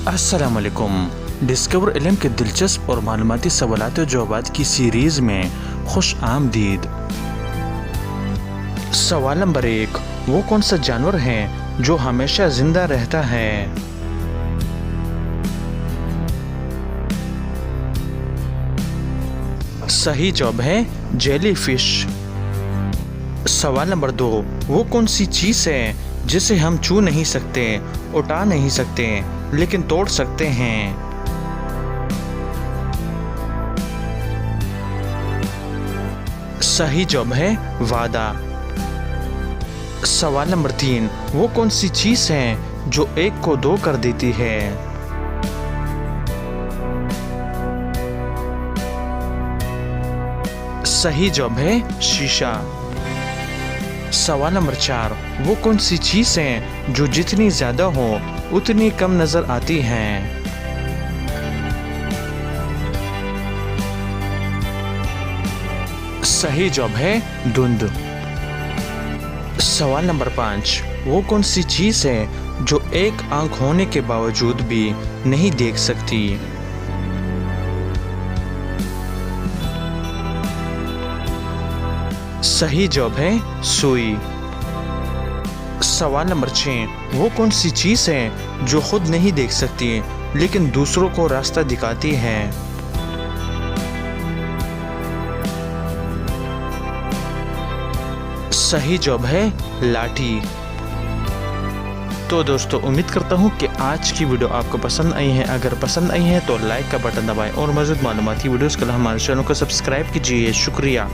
अस्सलामुअलैकुम। डिस्कवर इल्म के दिलचस्प और मालूमाती सवालात और जवाबात की सीरीज़ में खुश आमदीद। सवाल नंबर 1, वो कौन सा जानवर है जो हमेशा जिंदा रहता है? सही जवाब है जेलीफिश। सवाल नंबर 2, वो कौन सी चीज़ है जिसे हम छू नहीं सकते, उठा नहीं सकते, लेकिन तोड़ सकते हैं? सही जवाब है वादा। सवाल नंबर 3, वो कौन सी चीज़ है जो एक को दो कर देती है? सही जवाब है शीशा। सवाल नंबर 4, वो कौन सी चीज़ है जो जितनी ज़्यादा हो उतनी कम नज़र आती है? सही जवाब है धुंध। सवाल नंबर 5, वो कौन सी चीज़ है जो एक आंख होने के बावजूद भी नहीं देख सकती? सही जवाब है सुई। सवाल नंबर 6, वो कौन सी चीज़ है जो खुद नहीं देख सकती लेकिन दूसरों को रास्ता दिखाती है? सही जवाब है लाठी। तो दोस्तों, उम्मीद करता हूँ कि आज की वीडियो आपको पसंद आई है। अगर पसंद आई है तो लाइक का बटन दबाएं और मज़ीद मालूमाती वीडियोज़ के लिए हमारे चैनल को सब्सक्राइब कीजिए। शुक्रिया।